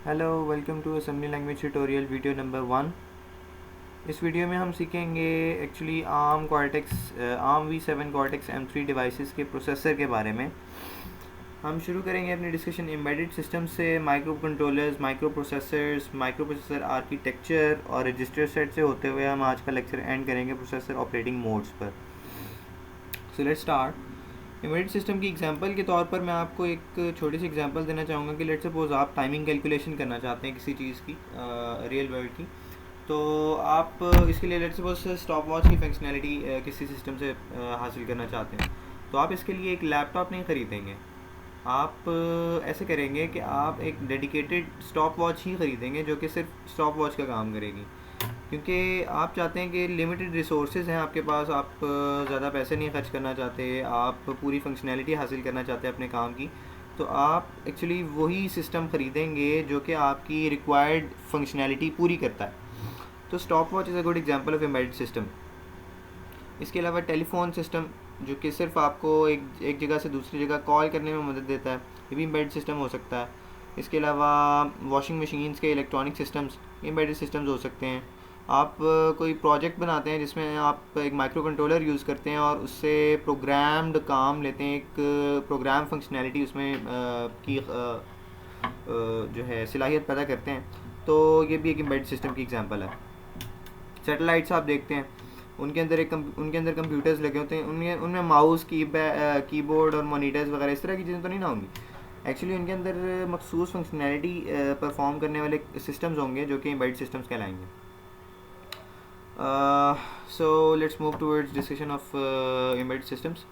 Hello, welcome to assembly language tutorial video number 1। इस video में हम सीखेंगे actually ARM V7 cortex M3 devices के प्रोसेसर के बारे में। हम शुरू करेंगे अपनी डिस्कशन एम्बेडेड सिस्टम से, micro controllers, micro processor architecture और रजिस्टर सेट से होते हुए हम आज का लेक्चर एंड करेंगे प्रोसेसर ऑपरेटिंग मोड्स पर। So let's start. Embedded system की एग्जांपल के तौर पर मैं आपको एक छोटी सी एग्जांपल देना चाहूँगा कि लेट्स सपोज आप टाइमिंग कैलकुलेशन करना चाहते हैं किसी चीज़ की, रियल वर्ल्ड की। तो आप इसके लिए लेट्स सपोज स्टॉप वॉच की फंक्शनैलिटी किसी सिस्टम से हासिल करना चाहते हैं, तो आप इसके लिए एक लैपटॉप नहीं ख़रीदेंगे। आप ऐसे करेंगे कि आप एक डेडिकेटेड स्टॉप वॉच ही ख़रीदेंगे जो कि सिर्फ स्टॉप वॉच का काम करेगी, क्योंकि आप चाहते हैं कि लिमिटेड रिसोर्सेज हैं आपके पास, आप ज़्यादा पैसे नहीं खर्च करना चाहते, आप पूरी फंक्शनैलिटी हासिल करना चाहते हैं अपने काम की। तो आप एक्चुअली वही सिस्टम ख़रीदेंगे जो कि आपकी रिक्वायर्ड फंक्शनैलिटी पूरी करता है। तो stop watch is a good example of embedded system. इसके अलावा टेलीफोन सिस्टम जो कि सिर्फ आपको एक जगह से दूसरी जगह कॉल करने में मदद देता है, ये भी एम्बेडेड सिस्टम हो सकता है। इसके अलावा वॉशिंग मशीन्स के इलेक्ट्रॉनिक सिस्टम्स एम्बेडेड सिस्टम्स हो सकते हैं। आप कोई प्रोजेक्ट बनाते हैं जिसमें आप एक माइक्रो कंट्रोलर यूज़ करते हैं और उससे प्रोग्राम्ड काम लेते हैं, एक प्रोग्राम फंक्शनैलिटी उसमें की जो है सलाहियत पैदा करते हैं, तो ये भी एक एम्बेडेड सिस्टम की एग्जांपल है। सैटेलाइट्स आप देखते हैं, उनके अंदर कंप्यूटर्स लगे होते हैं, उनमें माउस कीबोर्ड और मॉनिटर्स वगैरह इस तरह की चीज़ें तो नहीं ना होंगी। एक्चुअली उनके अंदर मखसूस फंक्शनैलिटी परफॉर्म करने वाले सिस्टम्स होंगे जो कि एम्बेडेड सिस्टम्स कहलाएंगे। So let's move towards discussion of embedded systems.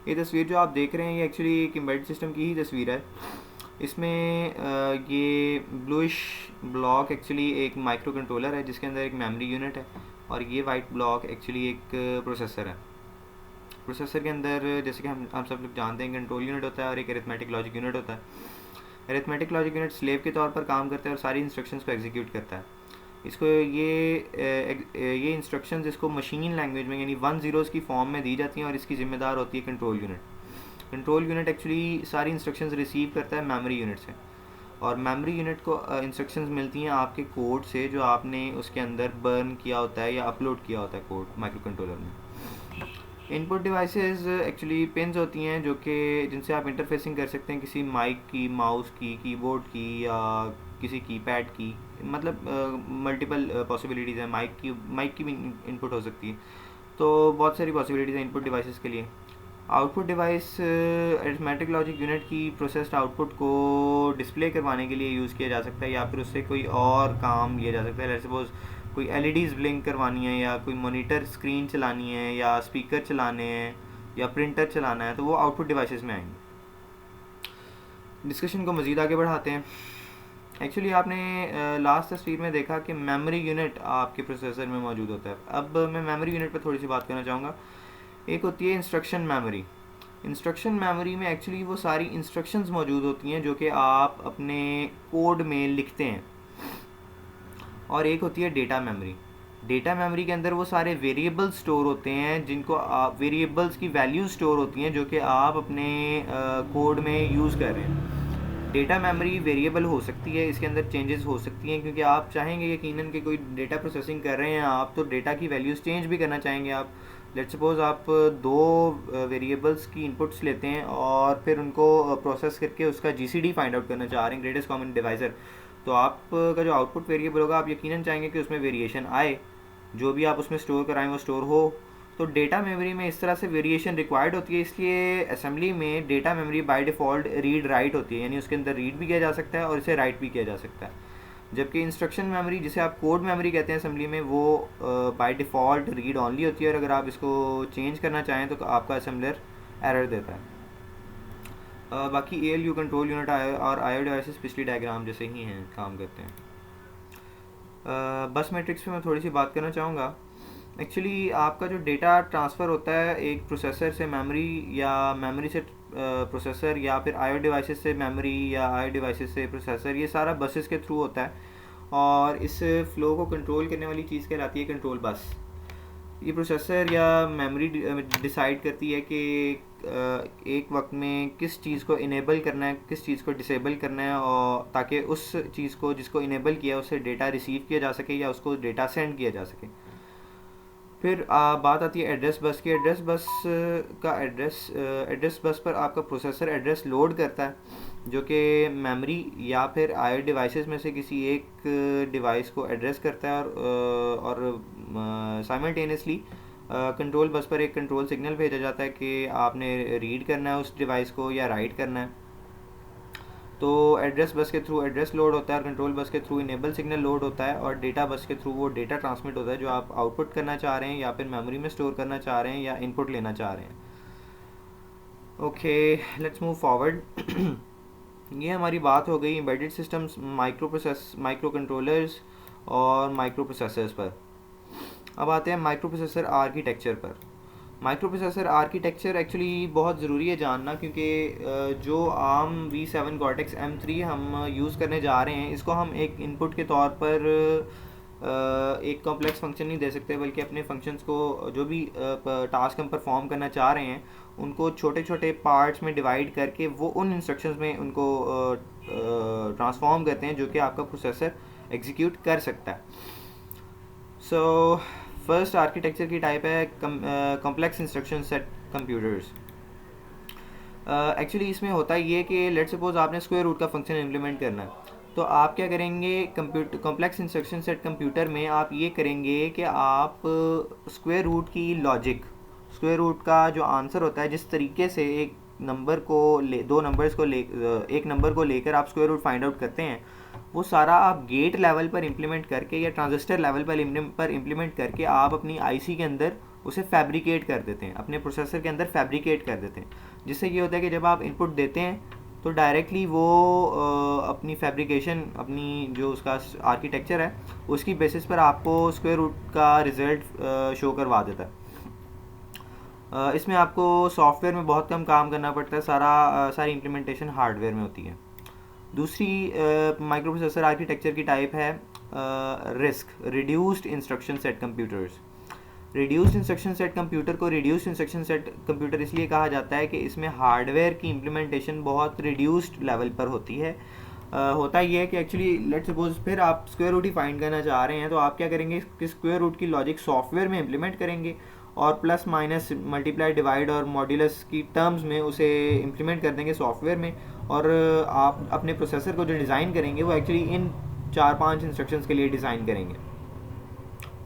ये तस्वीर जो आप देख रहे हैं ये एक्चुअली एक एम्बेडेड सिस्टम की ही तस्वीर है। इसमें ये ब्लूइश ब्लॉक एक्चुअली एक माइक्रो कंट्रोलर है जिसके अंदर एक मेमोरी यूनिट है, और ये वाइट ब्लॉक एक्चुअली एक प्रोसेसर है। प्रोसेसर के अंदर जैसे कि हम सब लोग जानते हैं कंट्रोल यूनिट होता है और एक अरिथमेटिक लॉजिक यूनिट होता है। अरिथमेटिक लॉजिक यूनिट स्लेव के तौर पर काम करता है और सारी इंस्ट्रक्शंस को एग्जीक्यूट करता है। इसको ये इंस्ट्रक्शंस इसको मशीन लैंग्वेज में यानी 1 ज़ीरोज़ की फॉर्म में दी जाती हैं और इसकी ज़िम्मेदार होती है control unit. Control unit actually सारी इंस्ट्रक्शंस रिसीव करता है मेमोरी यूनिट से, और मेमोरी यूनिट को इंस्ट्रक्शंस मिलती हैं आपके कोड से जो आपने उसके अंदर बर्न किया होता है या अपलोड किया होता है कोड माइक्रो कंट्रोलर में। इनपुट डिवाइसेस एक्चुअली पिन्स होती हैं जो कि जिनसे आप इंटरफेसिंग कर सकते हैं किसी माइक की, माउस की, कीबोर्ड की या किसी कीपैड की, मतलब मल्टीपल पॉसिबिलिटीज़ हैं। माइक की भी इनपुट हो सकती है, तो बहुत सारी पॉसिबिलिटीज़ हैं इनपुट डिवाइसेस के लिए। Output device arithmetic logic unit की प्रोसेस्ड आउटपुट को डिस्प्ले करवाने के लिए यूज़ किया जा सकता है, या फिर उससे कोई और काम लिया जा सकता है। सपोज कोई LEDs ब्लिंक करवानी है, या कोई मॉनिटर स्क्रीन चलानी है, या स्पीकर चलाने हैं, या प्रिंटर चलाना है, तो वो आउटपुट डिवाइसेस में आएंगे। डिस्कशन को मज़ीद आगे बढ़ाते हैं। एक्चुअली आपने लास्ट तस्वीर में देखा कि मेमोरी यूनिट आपके प्रोसेसर में मौजूद होता है। अब मैं मेमोरी यूनिट पर थोड़ी सी बात करना चाहूँगा। एक होती है इंस्ट्रक्शन मेमोरी। इंस्ट्रक्शन मेमोरी में एक्चुअली वो सारी इंस्ट्रक्शंस मौजूद होती हैं जो कि आप अपने कोड में लिखते हैं। और एक होती है डेटा मेमोरी। डेटा मेमोरी के अंदर वो सारे वेरिएबल्स स्टोर होते हैं जिनको आप वेरिएबल्स की वैल्यूज स्टोर होती हैं जो कि आप अपने कोड में यूज़ कर रहे हैं। डेटा मेमोरी वेरिएबल हो सकती है, इसके अंदर चेंजेस हो सकती हैं क्योंकि आप चाहेंगे यकीनन कि कोई डेटा प्रोसेसिंग कर रहे हैं आप, तो डेटा की वैल्यूज़ चेंज भी करना चाहेंगे आप। लेट्स सपोज आप 2 वेरिएबल्स की इनपुट्स लेते हैं और फिर उनको प्रोसेस करके उसका GCD फाइंड आउट करना चाह रहे हैं, ग्रेटेस्ट कॉमन डिवाइज़र। तो आपका जो आउटपुट वेरिएबल होगा आप यकीनन चाहेंगे कि उसमें वेरिएशन आए, जो भी आप उसमें स्टोर कराएं वो स्टोर हो। तो डेटा मेमोरी में इस तरह से वेरिएशन रिक्वायर्ड होती है, इसलिए असेंबली में data memory by default read write होती है, यानी उसके अंदर रीड भी किया जा सकता है और इसे राइट भी किया जा सकता है। जबकि इंस्ट्रक्शन मेमोरी जिसे आप कोड मेमोरी कहते हैं असेंबली में, वो बाय डिफ़ॉल्ट रीड ऑनली होती है, और अगर आप इसको चेंज करना चाहें तो आपका असेंबलर एरर देता है। बाकी ALU कंट्रोल यूनिट और IO डिवाइसेस पिछली डायग्राम जैसे ही हैं, काम करते हैं। बस मैट्रिक्स पे मैं थोड़ी सी बात करना चाहूँगा। एक्चुअली आपका जो डेटा ट्रांसफ़र होता है एक प्रोसेसर से मेमोरी, या मेमोरी से प्रोसेसर, या फिर IO डिवाइसेस से मेमोरी, या IO डिवाइसेस से प्रोसेसर, ये सारा बसेस के थ्रू होता है, और इस फ्लो को कंट्रोल करने वाली चीज़ कहलाती है कंट्रोल बस। ये प्रोसेसर या मेमोरी डिसाइड करती है कि एक वक्त में किस चीज़ को इनेबल करना है, किस चीज़ को डिसेबल करना है, और ताकि उस चीज़ को जिसको इनेबल किया उससे डेटा रिसीव किया जा सके या उसको डेटा सेंड किया जा सके। फिर बात आती है एड्रेस बस की। एड्रेस बस का एड्रेस बस पर आपका प्रोसेसर एड्रेस लोड करता है जो कि मेमोरी या फिर आईओ डिवाइसेस में से किसी एक डिवाइस को एड्रेस करता है, और साइमल्टेनियसली कंट्रोल बस पर एक कंट्रोल सिग्नल भेजा जाता है कि आपने रीड करना है उस डिवाइस को या राइट करना है। तो एड्रेस बस के थ्रू एड्रेस लोड होता है और कंट्रोल बस के थ्रू इनेबल सिग्नल लोड होता है, और डेटा बस के थ्रू वो डेटा ट्रांसमिट होता है जो आप आउटपुट करना चाह रहे हैं या फिर मेमोरी में स्टोर करना चाह रहे हैं या इनपुट लेना चाह रहे हैं। Okay, let's move forward. ये हमारी बात हो गई एम्बेडेड सिस्टम्स, माइक्रो कंट्रोलर्स और माइक्रो प्रोसेसर्स पर। अब आते हैं माइक्रो प्रोसेसर आर्किटेक्चर पर। माइक्रो प्रोसेसर आर्किटेक्चर एक्चुअली बहुत ज़रूरी है जानना, क्योंकि जो आर्म V7 कॉर्टेक्स M3 हम यूज़ करने जा रहे हैं, इसको हम एक इनपुट के तौर पर एक कॉम्प्लेक्स फंक्शन नहीं दे सकते, बल्कि अपने फंक्शंस को जो भी टास्क हम परफॉर्म करना चाह रहे हैं उनको छोटे छोटे पार्ट्स में डिवाइड करके वो उन इंस्ट्रक्शंस में उनको ट्रांसफॉर्म करते हैं जो कि आपका प्रोसेसर एग्जीक्यूट कर सकता है। सो फर्स्ट आर्किटेक्चर की टाइप है complex instruction set computers. Actually इसमें होता ये कि लेट सपोज आपने स्क्वायर रूट का फंक्शन इम्प्लीमेंट करना है, तो आप क्या करेंगे, कॉम्प्लेक्स इंस्ट्रक्शन सेट कंप्यूटर में आप ये करेंगे कि आप स्क्वायर रूट की लॉजिक, स्क्वायर रूट का जो आंसर होता है, जिस तरीके से एक नंबर को दो नंबर्स को एक नंबर को लेकर आप स्क्वायर रूट फाइंड आउट करते हैं, वो सारा आप गेट लेवल पर इम्प्लीमेंट करके या ट्रांजिस्टर लेवल पर इम्प्लीमेंट करके आप अपनी आईसी के अंदर उसे फैब्रिकेट कर देते हैं, अपने प्रोसेसर के अंदर फैब्रिकेट कर देते हैं। जिससे ये होता है कि जब आप इनपुट देते हैं तो डायरेक्टली वो अपनी फैब्रिकेशन, अपनी जो उसका आर्किटेक्चर है उसकी बेसिस पर आपको स्क्वायर रूट का रिज़ल्ट शो करवा देता है। इसमें आपको सॉफ्टवेयर में बहुत कम काम करना पड़ता है, सारी इम्प्लीमेंटेशन हार्डवेयर में होती है। दूसरी माइक्रो प्रोसेसर आर्किटेक्चर की टाइप है risk, reduced instruction set computers. Reduced instruction set computer को रिड्यूस्ड इंस्ट्रक्शन सेट कंप्यूटर इसलिए कहा जाता है कि इसमें हार्डवेयर की इम्प्लीमेंटेशन बहुत रिड्यूस्ड लेवल पर होती है। होता ये है कि एक्चुअली लेट सपोज फिर आप स्क्वायर रूट ही फाइंड करना चाह रहे हैं, तो आप क्या करेंगे कि स्क्वायर रूट की लॉजिक सॉफ्टवेयर में इम्प्लीमेंट करेंगे और प्लस माइनस मल्टीप्लाई डिवाइड और मॉड्यूलस की टर्म्स में उसे इम्प्लीमेंट कर देंगे सॉफ्टवेयर में, और आप अपने प्रोसेसर को जो डिज़ाइन करेंगे वो एक्चुअली इन 4-5 इंस्ट्रक्शंस के लिए डिज़ाइन करेंगे,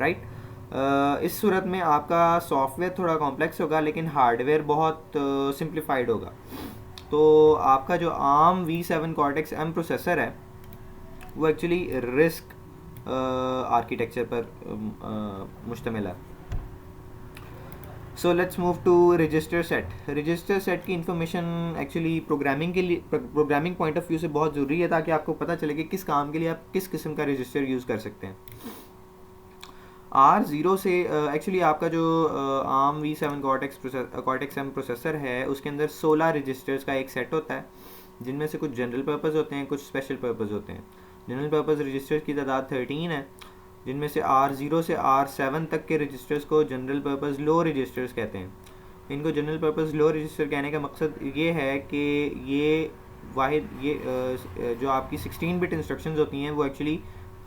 राइट। इस सूरत में आपका सॉफ्टवेयर थोड़ा कॉम्प्लेक्स होगा लेकिन हार्डवेयर बहुत सिंप्लीफाइड होगा। तो आपका जो arm V7 cortex M processor है वो एक्चुअली रिस्क आर्किटेक्चर पर मुश्तमिल है। So let's move to register set. Register set की information actually programming point of view से बहुत ज़रूरी है, ताकि आपको पता चले कि किस काम के लिए आप किस किस्म का रजिस्टर यूज़ कर सकते हैं। R0 से एक्चुअली आपका जो arm V7 cortex M processor है उसके अंदर 16 रजिस्टर्स का एक सेट होता है, जिनमें से कुछ जनरल पर्पज़ होते हैं, कुछ स्पेशल पर्पज़ होते हैं। जनरल पर्पज़ रजिस्टर्स की तादाद 13 है, जिनमें से R0 से R7 तक के रजिस्टर्स को जनरल पर्पज़ लो रजिस्टर्स कहते हैं। इनको जनरल पर्पज़ लो रजिस्टर कहने का मकसद ये है कि ये जो आपकी 16 बिट इंस्ट्रक्शंस होती हैं वो एक्चुअली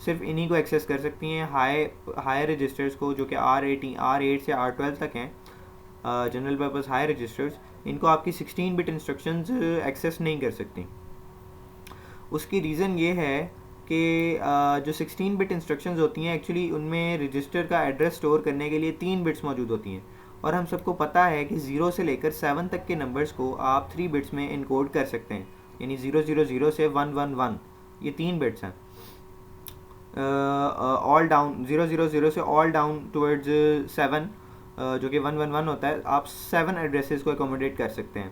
सिर्फ इन्हीं को एक्सेस कर सकती हैं। हाई रजिस्टर्स को, जो कि R8 से R12 तक हैं, जनरल पर्पज़ हाई रजिस्टर्स, इनको आपकी 16 बिट इंस्ट्रक्शंस एक्सेस नहीं कर सकती। उसकी रीज़न ये है कि जो 16 बिट इंस्ट्रक्शंस होती हैं एक्चुअली उनमें रजिस्टर का एड्रेस स्टोर करने के लिए 3 बिट्स मौजूद होती हैं, और हम सबको पता है कि 0 से लेकर 7 तक के नंबर्स को आप 3 बिट्स में इनकोड कर सकते हैं, यानी 000 से 111, ये 3 बिट्स हैं। ऑल डाउन 000 से ऑल डाउन टुवर्ड्स 7 जो कि 111 होता है, आप 7 एड्रेसेस को अकोमोडेट कर सकते हैं।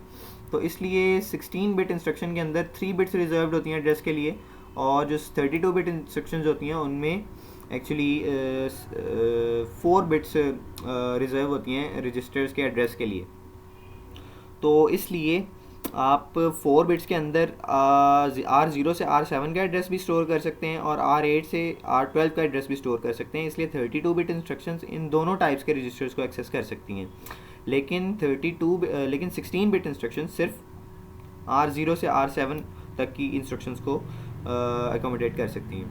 तो इसलिए 16 बिट इंस्ट्रक्शन के अंदर 3 बिट्स रिजर्व्ड होती हैं एड्रेस के लिए, और जो 32 बिट इंस्ट्रक्शंस होती हैं उनमें एक्चुअली 4 बिट्स रिजर्व होती हैं रजिस्टर्स के एड्रेस के लिए। तो इसलिए आप 4 बिट्स के अंदर R0 से R7 का एड्रेस भी स्टोर कर सकते हैं और R8 से R12 का एड्रेस भी स्टोर कर सकते हैं। इसलिए 32 बिट इंस्ट्रक्शंस इन दोनों टाइप्स के रजिस्टर्स को एक्सेस कर सकती हैं। लेकिन 16 बिट इंस्ट्रक्शन सिर्फ R0 से R7 तक की इंस्ट्रक्शंस को अकोमोडेट कर सकती हैं।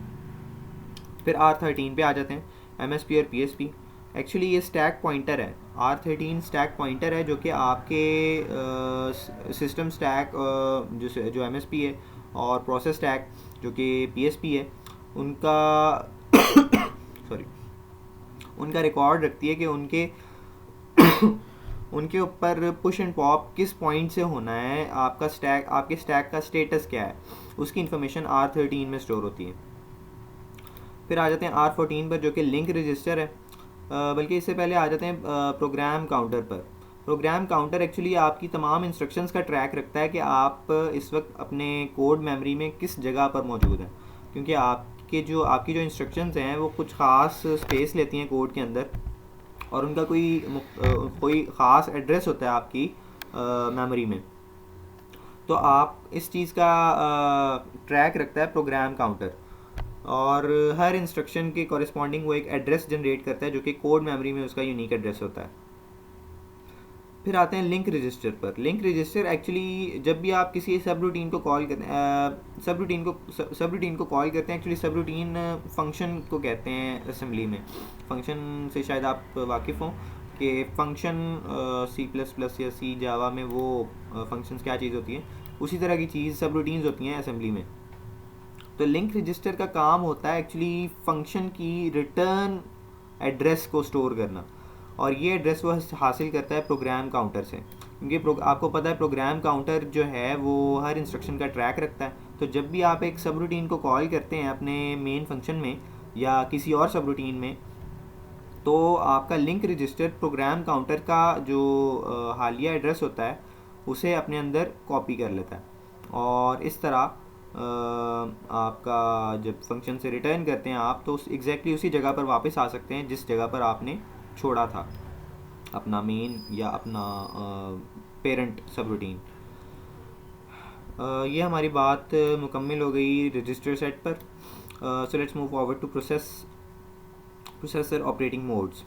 फिर R13 पे आ जाते हैं, MSP और PSP। एक्चुअली ये स्टैक पॉइंटर है, R13 स्टैक पॉइंटर है जो कि आपके सिस्टम स्टैक जो MSP है और प्रोसेस स्टैक जो कि PSP है उनका सॉरी उनका रिकॉर्ड रखती है कि उनके ऊपर पुश एंड पॉप किस पॉइंट से होना है, आपके स्टैक का स्टेटस क्या है, उसकी इन्फॉर्मेशन R13 में स्टोर होती है। फिर आ जाते हैं R14 पर जो कि लिंक रजिस्टर है, बल्कि इससे पहले आ जाते हैं प्रोग्राम काउंटर पर। प्रोग्राम काउंटर एक्चुअली आपकी तमाम इंस्ट्रक्शंस का ट्रैक रखता है कि आप इस वक्त अपने कोड मेमोरी में किस जगह पर मौजूद हैं, क्योंकि आपकी जो इंस्ट्रक्शंस हैं वो कुछ ख़ास स्पेस लेती हैं कोड के अंदर और उनका कोई ख़ास एड्रेस होता है आपकी मेमोरी में। तो आप इस चीज़ का ट्रैक रखता है प्रोग्राम काउंटर, और हर इंस्ट्रक्शन के कॉरेस्पॉन्डिंग वो एक एड्रेस जनरेट करता है जो कि कोड मेमोरी में उसका यूनिक एड्रेस होता है। फिर आते हैं लिंक रजिस्टर पर। लिंक रजिस्टर एक्चुअली जब भी आप किसी सब रूटीन को कॉल करते हैं, सब रूटीन को कॉल करते हैं, एक्चुअली सब रूटीन फंक्शन को कहते हैं असेंबली में। फंक्शन से शायद आप वाकिफ़ हों कि फंक्शन C++ या C जावा में वो फंक्शंस क्या चीज़ होती है, उसी तरह की चीज़ सब रूटीन्स होती हैं असेंबली में। तो लिंक रजिस्टर का काम होता है एक्चुअली फंक्शन की रिटर्न एड्रेस को स्टोर करना, और ये एड्रेस वो हासिल करता है प्रोग्राम काउंटर से, क्योंकि आपको पता है प्रोग्राम काउंटर जो है वो हर इंस्ट्रक्शन का ट्रैक रखता है। तो जब भी आप एक सब रूटीन को कॉल करते हैं अपने मेन फंक्शन में या किसी और सब रूटीन में, तो आपका लिंक रजिस्टर प्रोग्राम काउंटर का जो हालिया एड्रेस होता है उसे अपने अंदर कॉपी कर लेता है, और इस तरह आपका जब फंक्शन से रिटर्न करते हैं आप, तो एग्जैक्टली उसी जगह पर वापस आ सकते हैं जिस जगह पर आपने छोड़ा था अपना मेन या अपना पेरेंट सब रूटीन। ये हमारी बात मुकम्मल हो गई रजिस्टर सेट पर। So let's move forward two processor operating modes.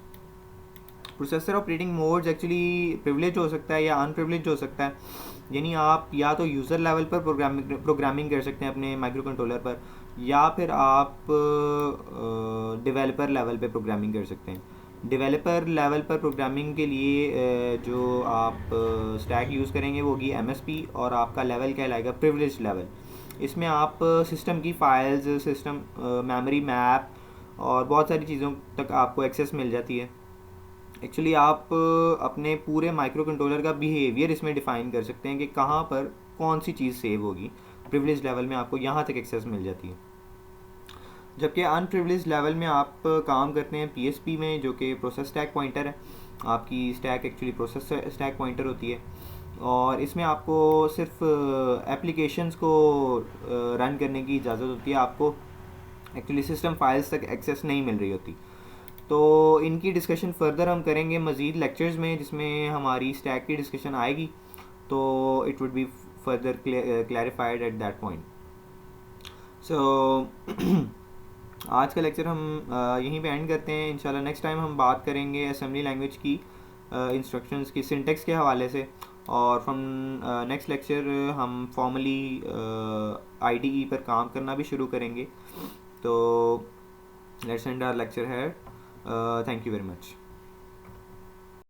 Processor operating modes actually privilege हो सकता है या अनप्रिविलेज हो सकता है, यानी आप या तो यूज़र लेवल पर प्रोग्रामिंग कर सकते हैं अपने माइक्रो कंट्रोलर पर, या फिर आप डेवलपर लेवल पे प्रोग्रामिंग कर सकते हैं। डेवलपर लेवल पर प्रोग्रामिंग के लिए जो आप स्टैक यूज़ करेंगे वो होगी MSP, और आपका लेवल कहलाएगा प्रिविलेज लेवल। इसमें आप सिस्टम की फाइल्स, सिस्टम मेमोरी मैप और बहुत सारी चीज़ों तक आपको एक्सेस मिल जाती है। एक्चुअली आप अपने पूरे माइक्रो कंट्रोलर का बिहेवियर इसमें डिफ़ाइन कर सकते हैं कि कहाँ पर कौन सी चीज़ सेव होगी। प्रिविलेज लेवल में आपको यहाँ तक एक्सेस मिल जाती है, जबकि अनप्रिविलेज लेवल में आप काम करते हैं PSP में, जो कि प्रोसेस स्टैक पॉइंटर है। आपकी stack actually process stack pointer होती है, और इसमें आपको सिर्फ एप्लीकेशंस को रन करने की इजाज़त होती है, आपको एक्चुअली सिस्टम फाइल्स तक एक्सेस नहीं मिल रही होती। तो इनकी डिस्कशन फर्दर हम करेंगे मज़ीद लेक्चर्स में, जिसमें हमारी स्टैक की डिस्कशन आएगी, तो it would be further clarified at that point. So आज का लेक्चर हम यहीं पे एंड करते हैं। इंशाल्लाह नेक्स्ट टाइम हम बात करेंगे असेंबली लैंग्वेज की इंस्ट्रक्शंस की सिंटेक्स के हवाले से, और फ्रॉम नेक्स्ट लेक्चर हम फॉर्मली IDE पर काम करना भी शुरू करेंगे। तो लेट्स एंड आवर लेक्चर है। Thank you very much.